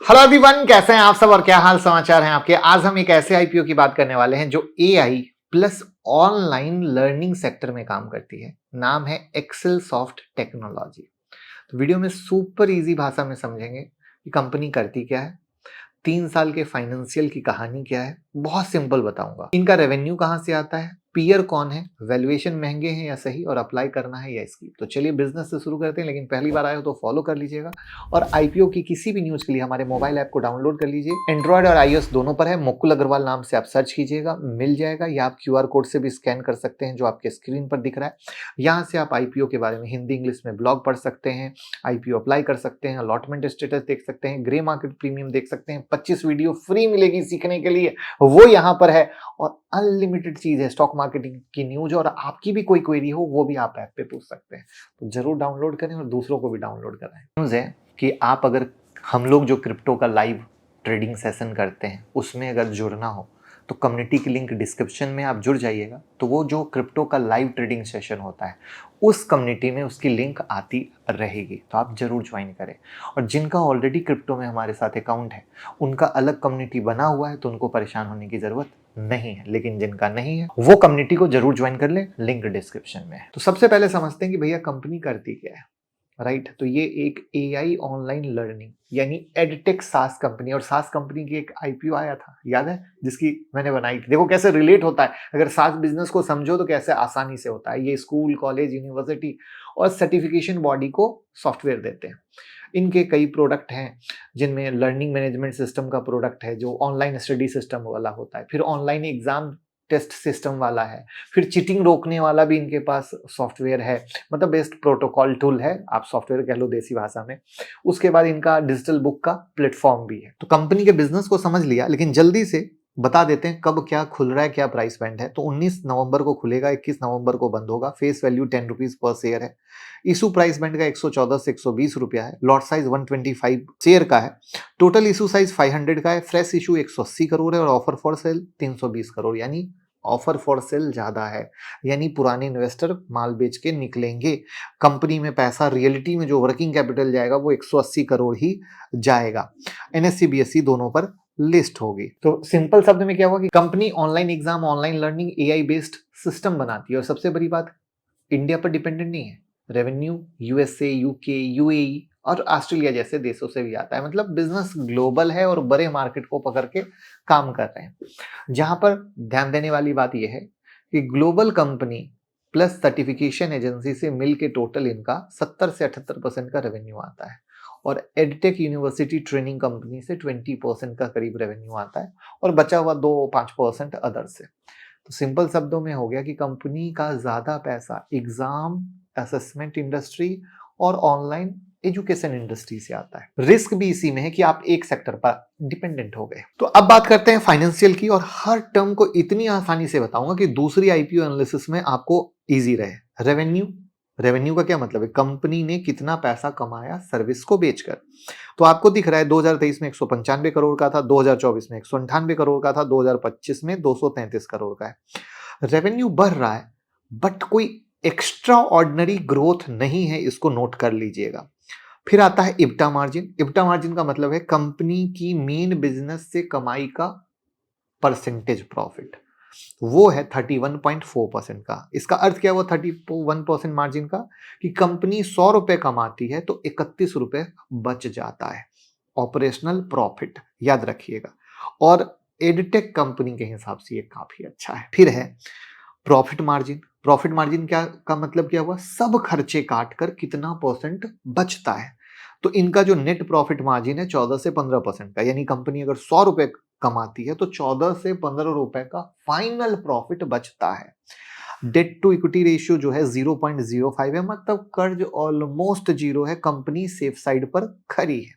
Hello everyone, कैसे हैं आप सब और क्या हाल समाचार हैं आपके। आज हम एक ऐसे आईपीओ की बात करने वाले हैं जो AI plus online learning sector में काम करती है। नाम है एक्सेल सॉफ्ट टेक्नोलॉजी। तो वीडियो में सुपर इजी भाषा में समझेंगे कि कंपनी करती क्या है, 3 साल के फाइनेंशियल की कहानी क्या है, बहुत सिंपल बताऊंगा। इनका रेवेन्यू कहां से आता है, पीयर कौन है, वैल्यूएशन महंगे हैं या सही, और अप्लाई करना है या इसकी। तो चलिए बिजनेस से शुरू करते हैं, लेकिन पहली बार आए हो तो फॉलो कर लीजिएगा। और आईपीओ की किसी भी न्यूज के लिए हमारे मोबाइल ऐप को डाउनलोड कर लीजिए। एंड्रॉयड और आईओएस दोनों पर है। मुकुल अग्रवाल नाम से आप सर्च कीजिएगा, मिल जाएगा। या आप क्यूआर कोड से भी स्कैन कर सकते हैं जो आपके स्क्रीन पर दिख रहा है। यहाँ से आप आईपीओ के बारे में हिंदी इंग्लिश में ब्लॉग पढ़ सकते हैं, आईपीओ अप्लाई कर सकते हैं, अलॉटमेंट स्टेटस देख सकते हैं, ग्रे मार्केट प्रीमियम देख सकते हैं। 25 वीडियो फ्री मिलेगी सीखने के लिए, वो यहाँ पर है। और अनलिमिटेड चीज है, स्टॉक मार्केटिंग की न्यूज, और आपकी भी कोई क्वेरी हो वो भी आप ऐप पे पूछ सकते हैं। तो जरूर डाउनलोड करें और दूसरों को भी डाउनलोड कराएं। न्यूज है कि आप अगर, हम लोग जो क्रिप्टो का लाइव ट्रेडिंग सेशन करते हैं उसमें अगर जुड़ना हो तो कम्युनिटी की लिंक डिस्क्रिप्शन में आप जुड़ जाइएगा। तो वो जो क्रिप्टो का लाइव ट्रेडिंग सेशन होता है उस कम्युनिटी में उसकी लिंक आती रहेगी, तो आप जरूर ज्वाइन करें। और जिनका ऑलरेडी क्रिप्टो में हमारे साथ अकाउंट है उनका अलग कम्युनिटी बना हुआ है, तो उनको परेशान होने की जरूरत नहीं है। लेकिन जिनका नहीं है वो कम्युनिटी को जरूर ज्वाइन कर ले, लिंक डिस्क्रिप्शन में है। तो सबसे पहले समझते हैं कि भैया कंपनी करती क्या है। राइट, तो ये एक एआई ऑनलाइन लर्निंग यानी एडटेक सास कंपनी, और सास कंपनी की एक आईपीओ आया था, याद है, जिसकी मैंने बनाई थी। देखो कैसे रिलेट होता है, अगर सास बिजनेस को समझो तो कैसे आसानी से होता है। ये स्कूल, कॉलेज, यूनिवर्सिटी और सर्टिफिकेशन बॉडी को सॉफ्टवेयर देते हैं। इनके कई प्रोडक्ट हैं जिनमें लर्निंग मैनेजमेंट सिस्टम का प्रोडक्ट है जो ऑनलाइन स्टडी सिस्टम वाला होता है, फिर ऑनलाइन एग्जाम टेस्ट सिस्टम वाला है, फिर चीटिंग रोकने वाला भी इनके पास सॉफ्टवेयर है, मतलब बेस्ट प्रोटोकॉल टूल है, आप सॉफ्टवेयर कह लो देसी भाषा में। उसके बाद इनका डिजिटल बुक का प्लेटफॉर्म भी है। तो कंपनी के बिजनेस को समझ लिया, लेकिन जल्दी से बता देते हैं कब क्या खुल रहा है, क्या प्राइस बैंड है। तो 19 नवंबर को खुलेगा, 21 नवंबर को बंद होगा। Face value 10 rupees per share है। इशू प्राइस बैंड का 114 से 120 रुपया है। लॉट साइज 125 शेयर का है। टोटल इशू साइज 500 का है। फ्रेश इशू 180 करोड़ है और ऑफर फॉर सेल 320 करोड़, यानी ऑफर फॉर सेल ज्यादा है, यानी पुराने इन्वेस्टर माल बेच के निकलेंगे। कंपनी में पैसा रियलिटी में जो वर्किंग कैपिटल जाएगा वो 180 करोड़ ही जाएगा। एनएससी बीएससी दोनों पर लिस्ट होगी। तो सिंपल शब्द में क्या होगा कि company online exam, online learning, AI based system बनाती है। और सबसे बड़ी बात, इंडिया पर डिपेंडेंट नहीं है। रेवेन्यू यूएसए, यूके, यूएई और ऑस्ट्रेलिया जैसे देशों से भी आता है। मतलब बिजनेस ग्लोबल है और बड़े मार्केट को पकड़ के काम कर रहे हैं। जहां पर ध्यान देने वाली बात यह है कि global company plus certification agency से मिलके टोटल इनका 70 से 78% का रेवेन्यू आता है। और एडटेक यूनिवर्सिटी ट्रेनिंग कंपनी से 20% का करीब रेवेन्यू आता है, और बचा हुआ 2-5% अदर से। तो सिंपल शब्दों में हो गया कि कंपनी का ज्यादा पैसा एग्जाम, असेसमेंट इंडस्ट्री और ऑनलाइन एजुकेशन इंडस्ट्री से आता है। रिस्क भी इसी में है कि आप एक सेक्टर पर डिपेंडेंट हो गए। तो अब बात करते हैं फाइनेंशियल की, और हर टर्म को इतनी आसानी से बताऊंगा कि दूसरी आईपीओ एनालिसिस में आपको इजी रहे। रेवेन्यू, रेवेन्यू का क्या मतलब है, कंपनी ने कितना पैसा कमाया सर्विस को बेचकर। तो आपको दिख रहा है 2023 में 195 करोड़ का था, 2024 में 198 करोड़ का था, 2025 में 233 करोड़ का है। रेवेन्यू बढ़ रहा है बट कोई एक्स्ट्रा ऑर्डिनरी ग्रोथ नहीं है, इसको नोट कर लीजिएगा। फिर आता है इब्टा मार्जिन। इब्टा मार्जिन का मतलब है कंपनी की मेन बिजनेस से कमाई का परसेंटेज प्रॉफिट, वो है 31.4% का। इसका अर्थ क्या हुआ 31% मार्जिन का, कि कंपनी 100 रुपए कमाती है तो 31 रुपए बच जाता है ऑपरेशनल प्रॉफिट, याद रखिएगा। और एडटेक कंपनी के हिसाब से ये काफी अच्छा है। फिर है प्रॉफिट मार्जिन। प्रॉफिट मार्जिन क्या का मतलब क्या हुआ, सब खर्चे काट कर कितना परसेंट बचता है। तो इनका जो नेट प्रॉफिट मार्जिन है 14 से 15% का, यानी कंपनी अगर 100 रुपए कमाती है तो 14 से 15 रुपए का फाइनल प्रॉफिट बचता है। डेट टू इक्विटी रेशियो जो है 0.05 है, मतलब कर्ज ऑलमोस्ट जीरो है, कंपनी सेफ साइड पर खड़ी है।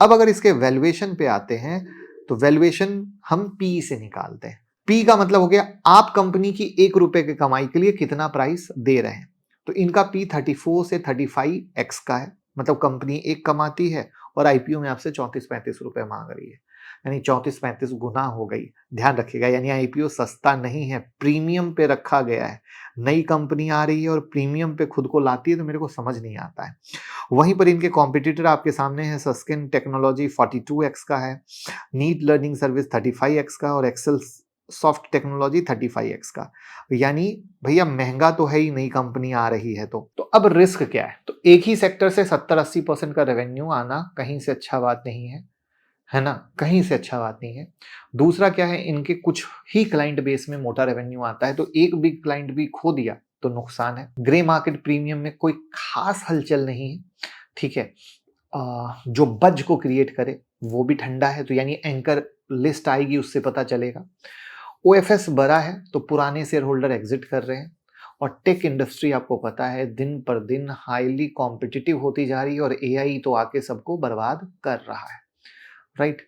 अब अगर इसके वैल्यूएशन पे आते हैं तो वैल्यूएशन हम पी से निकालते हैं। पी का मतलब हो गया आप कंपनी की 1 रुपए की कमाई के लिए कितना प्राइस दे रहे हैं। तो इनका पी 34 से 35x का है, मतलब कंपनी 1 कमाती है और आईपीओ में आपसे 34-35 रुपए मांग रही है। यानी 34-35 गुना हो गई। ध्यान रखिएगा, यानी आईपीओ सस्ता नहीं है, प्रीमियम पे रखा गया है। नई कंपनी आ रही है और प्रीमियम पे खुद को लाती है, तो मेरे को समझ नहीं आता है। वहीं पर इनके कॉम्पिटिटर आपके सामने है, सस्केन टेक्नोलॉजी 42x का है, नीट लर्निंग सर्विस 35x का और एक्सेल सॉफ्ट टेक्नोलॉजी 35x का। यानी भैया महंगा तो है ही, नई कंपनी आ रही है तो अब रिस्क क्या है? तो एक ही सेक्टर से 70-80% का रेवेन्यू आना कहीं से अच्छा बात नहीं है ना? कहीं से अच्छा बात नहीं है। दूसरा क्या है, इनके कुछ ही क्लाइंट बेस में मोटा रेवेन्यू आता है, तो एक बिग क्लाइंट भी खो दिया तो नुकसान है। ग्रे मार्केट प्रीमियम में कोई खास हलचल नहीं है, ठीक है। जो बज को क्रिएट करे वो भी ठंडा है, तो यानी एंकर लिस्ट आएगी उससे पता चलेगा। ओएफएस बड़ा है तो पुराने शेयर होल्डर एग्जिट कर रहे हैं, और टेक इंडस्ट्री आपको पता है दिन पर दिन हाईली कॉम्पिटिटिव होती जा रही है, और एआई तो आके सबको बर्बाद कर रहा है, राइट।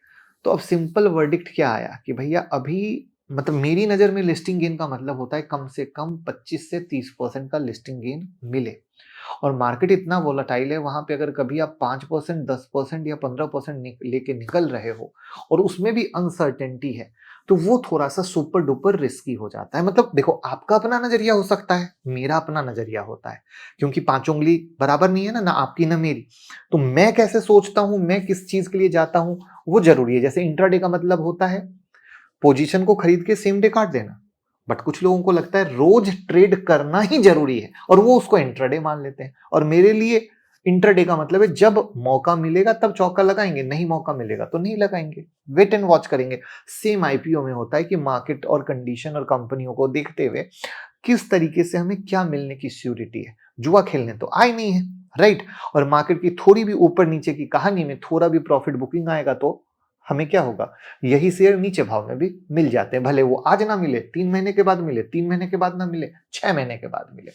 तो अब सिंपल वर्डिक्ट क्या आया कि भैया अभी मतलब मेरी नजर में लिस्टिंग गेन का मतलब होता है कम से कम 25 से 30% का लिस्टिंग गेन मिले, और मार्केट इतना वोलाटाइल है, वहां पे अगर कभी आप 5%, 10% या 15% लेके निकल रहे हो और उसमें भी अनसर्टेनिटी है, तो वो थोड़ा सा सुपर डुपर रिस्की हो जाता है। मतलब देखो, आपका अपना नजरिया हो सकता है, मेरा अपना नजरिया होता है, क्योंकि पांचों उंगली बराबर नहीं है ना आपकी ना मेरी। तो मैं कैसे सोचता हूं, मैं किस चीज के लिए जाता हूं, वो जरूरी है। जैसे इंट्राडे का मतलब होता है पोजीशन को खरीद के सेम डे काट देना, बट कुछ लोगों को लगता है रोज ट्रेड करना ही जरूरी है और वो उसको इंट्राडे मान लेते हैं। और मेरे लिए इंट्राडे का मतलब है जब मौका मिलेगा तब चौका लगाएंगे, नहीं मौका मिलेगा तो नहीं लगाएंगे, वेट एंड वॉच करेंगे। सेम आईपीओ में होता है कि मार्केट और कंडीशन और कंपनियों को देखते हुए किस तरीके से हमें क्या मिलने की श्योरिटी है। जुआ खेलने तो आए नहीं है, राइट। और मार्केट की थोड़ी भी ऊपर नीचे की कहानी में थोड़ा भी प्रॉफिट बुकिंग आएगा तो हमें क्या होगा, यही शेयर नीचे भाव में भी मिल जाते हैं, भले वो आज ना मिले, 3 महीने के बाद मिले, 3 महीने के बाद ना मिले, 6 महीने के बाद मिले।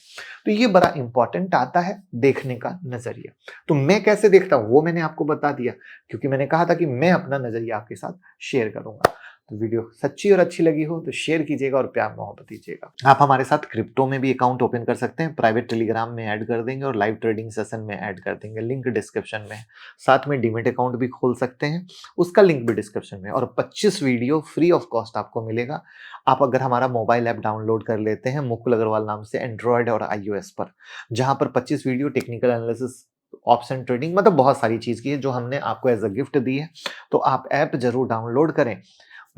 तो ये बड़ा इंपॉर्टेंट आता है देखने का नजरिया। तो मैं कैसे देखता हूं वो मैंने आपको बता दिया, क्योंकि मैंने कहा था कि मैं अपना नजरिया आपके साथ शेयर करूंगा। तो वीडियो सच्ची और अच्छी लगी हो तो शेयर कीजिएगा और प्यार मोहब्बत दीजिएगा। आप हमारे साथ क्रिप्टो में भी अकाउंट ओपन कर सकते हैं, प्राइवेट टेलीग्राम में ऐड कर देंगे और लाइव ट्रेडिंग सेशन में ऐड कर देंगे, लिंक डिस्क्रिप्शन में है। साथ में डीमेट अकाउंट भी खोल सकते हैं, उसका लिंक भी डिस्क्रिप्शन में। और 25 वीडियो फ्री ऑफ कॉस्ट आपको मिलेगा, आप अगर हमारा मोबाइल ऐप डाउनलोड कर लेते हैं मुकुल अग्रवाल नाम से, एंड्रॉयड और iOS पर, जहां पर 25 video technical analysis, option trading, मतलब बहुत सारी चीज की है जो हमने आपको एज अ गिफ्ट दी है। तो आप ऐप जरूर डाउनलोड करें,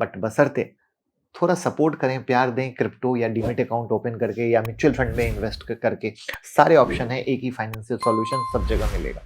बट बशर्ते थोड़ा सपोर्ट करें, प्यार दें। क्रिप्टो या डीमेट अकाउंट ओपन करके या म्यूचुअल फंड में इन्वेस्ट करके, सारे ऑप्शन है, एक ही फाइनेंशियल सॉल्यूशन सब जगह मिलेगा।